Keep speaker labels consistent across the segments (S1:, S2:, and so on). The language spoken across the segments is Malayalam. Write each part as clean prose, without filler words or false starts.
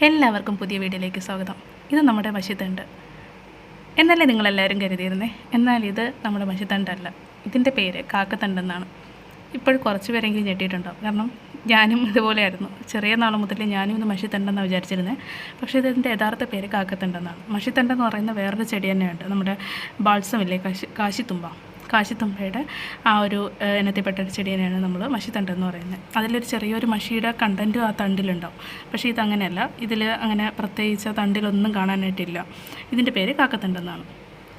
S1: എല്ലാവർക്കും പുതിയ വീഡിയോയിലേക്ക് സ്വാഗതം. ഇത് നമ്മുടെ മഷിത്തണ്ട് എന്നല്ലേ നിങ്ങളെല്ലാവരും കരുതിയിരുന്നേ. എന്നാൽ ഇത് നമ്മുടെ മഷിത്തണ്ടല്ല, ഇതിൻ്റെ പേര് കാക്കത്തണ്ടെന്നാണ്. ഇപ്പോൾ കുറച്ച് പേരെങ്കിലും ഞെട്ടിയിട്ടുണ്ടാവും. കാരണം ഞാനും ഇതുപോലെയായിരുന്നു. ചെറിയ നാൾ മുതൽ ഞാനും ഇത് മഷിത്തണ്ടെന്നാണ് വിചാരിച്ചിരുന്നത്. പക്ഷേ ഇതിൻ്റെ യഥാർത്ഥ പേര് കാക്കത്തണ്ടെന്നാണ്. മഷിത്തണ്ടെന്ന് പറയുന്ന വേറൊരു ചെടി തന്നെയുണ്ട്. നമ്മുടെ ബാൾസമില്ലേ, കാശിത്തുമ്പയുടെ ആ ഒരു ഇനത്തിൽപ്പെട്ടൊരു ചെടി തന്നെയാണ് നമ്മൾ മഷിത്തണ്ട് എന്ന് പറയുന്നത്. അതിലൊരു ചെറിയൊരു മഷിയുടെ കണ്ടൻറ്റും ആ തണ്ടിലുണ്ടാവും. പക്ഷേ ഇതങ്ങനെയല്ല. ഇതിൽ അങ്ങനെ പ്രത്യേകിച്ച് തണ്ടിലൊന്നും കാണാനായിട്ടില്ല. ഇതിൻ്റെ പേര് കാക്കത്തണ്ടെന്നാണ്.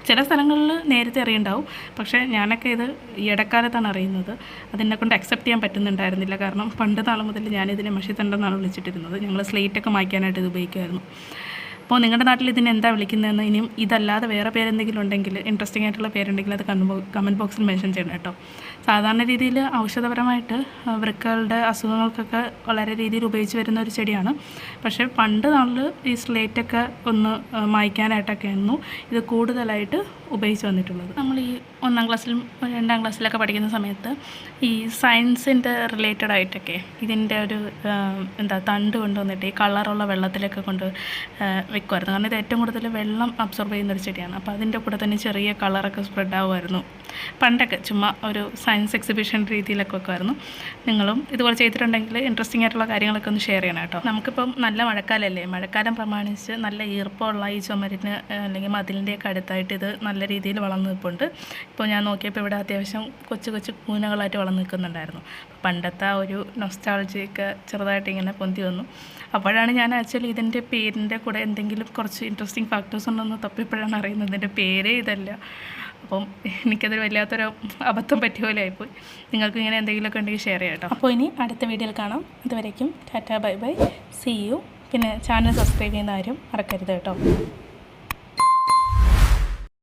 S1: ചില സ്ഥലങ്ങളിൽ നേരത്തെ അറിയുണ്ടാവും. പക്ഷേ ഞാനൊക്കെ ഇത് ഈ ഇടക്കാലത്താണ് അറിയുന്നത്. അതിനെക്കൊണ്ട് അക്സെപ്റ്റ് ചെയ്യാൻ പറ്റുന്നുണ്ടായിരുന്നില്ല. കാരണം പണ്ട് നാൾ മുതൽ ഞാനിതിനെ മഷിത്തണ്ടെന്നാണ് വിളിച്ചിട്ടിരുന്നത്. ഞങ്ങൾ സ്ലേറ്റൊക്കെ മായ്ക്കാനായിട്ട് ഇത് ഉപയോഗിക്കുമായിരുന്നു. അപ്പോൾ നിങ്ങളുടെ നാട്ടിൽ ഇതിന് എന്താ വിളിക്കുന്നതെന്ന്, ഇനിയും ഇതല്ലാതെ വേറെ പേരെന്തെങ്കിലും ഉണ്ടെങ്കിൽ, ഇൻട്രസ്റ്റിംഗ് ആയിട്ടുള്ള പേരുണ്ടെങ്കിൽ അത് കമൻറ്റ് ബോക്സിൽ മെൻഷൻ ചെയ്യണം കേട്ടോ. സാധാരണ രീതിയിൽ ഔഷധപരമായിട്ട് വൃക്കകളുടെ അസുഖങ്ങൾക്കൊക്കെ വളരെ രീതിയിൽ ഉപയോഗിച്ച് വരുന്ന ഒരു ചെടിയാണ്. പക്ഷേ പണ്ട് നാളിൽ ഈ സ്ലേറ്റൊക്കെ ഒന്ന് മായ്ക്കാനായിട്ടൊക്കെയായിരുന്നു ഇത് കൂടുതലായിട്ട് ഉപയോഗിച്ച് വന്നിട്ടുള്ളത്. നമ്മൾ ഈ 1ാം ക്ലാസ്സിലും 2ാം ക്ലാസ്സിലൊക്കെ പഠിക്കുന്ന സമയത്ത് ഈ സയൻസിൻ്റെ റിലേറ്റഡ് ആയിട്ടൊക്കെ ഇതിൻ്റെ ഒരു തണ്ട് കൊണ്ടുവന്നിട്ട് ഈ കളറുള്ള വെള്ളത്തിലൊക്കെ കൊണ്ട് വെക്കുമായിരുന്നു. കാരണം ഇത് ഏറ്റവും കൂടുതൽ വെള്ളം അബ്സോർബ് ചെയ്യുന്നൊരു ചെടിയാണ്. അപ്പോൾ അതിൻ്റെ കൂടെ തന്നെ ചെറിയ കളറൊക്കെ സ്പ്രെഡ് ആകുമായിരുന്നു പണ്ടൊക്കെ. ചുമ്മാ ഒരു സയൻസ് എക്സിബിഷൻ രീതിയിലൊക്കെ വെക്കുമായിരുന്നു. നിങ്ങളും ഇതുപോലെ ചെയ്തിട്ടുണ്ടെങ്കിൽ ഇൻട്രസ്റ്റിംഗ് ആയിട്ടുള്ള കാര്യങ്ങളൊക്കെ ഒന്ന് ഷെയർ ചെയ്യണം കേട്ടോ. നമുക്കിപ്പം നല്ല മഴക്കാലമല്ലേ, മഴക്കാലം പ്രമാണിച്ച് നല്ല ഈർപ്പമുള്ള ഈ ചുമരിന് അല്ലെങ്കിൽ മതിലിൻ്റെയൊക്കെ അടുത്തായിട്ട് ഇത് നല്ല രീതിയിൽ വളർന്നു നിൽപ്പുണ്ട്. ഇപ്പോൾ ഞാൻ നോക്കിയപ്പോൾ ഇവിടെ അത്യാവശ്യം കൊച്ചു കൊച്ചു കൂനകളായിട്ട് വളർന്നു നിൽക്കുന്നുണ്ടായിരുന്നു. പണ്ടത്തെ ആ ഒരു നൊസ്റ്റാൾജിയൊക്കെ ചെറുതായിട്ട് ഇങ്ങനെ പൊന്തി വന്നു. അപ്പോഴാണ് ഞാൻ ആക്ച്വലി ഇതിൻ്റെ പേരിൻ്റെ കൂടെ എന്തെങ്കിലും കുറച്ച് ഇൻട്രസ്റ്റിംഗ് ഫാക്ടേഴ്സ് ഉണ്ടെന്ന് തപ്പിപ്പോഴാണ് അറിയുന്നത്. ഇതിൻ്റെ പേരേ ഇതല്ല. അപ്പം എനിക്കതൊരു വല്ലാത്തൊരു അബദ്ധം പറ്റിയ പോലെ ആയിപ്പോയി. നിങ്ങൾക്ക് ഇങ്ങനെ എന്തെങ്കിലുമൊക്കെ ഉണ്ടെങ്കിൽ ഷെയർ ചെയ്യാം കേട്ടോ. അപ്പോൾ ഇനി അടുത്ത വീഡിയോയിൽ കാണാം. അതുവരേക്കും tata, bye bye, see you. പിന്നെ ചാനൽ സബ്സ്ക്രൈബ് ചെയ്യുന്ന ആരും മറക്കരുത് കേട്ടോ.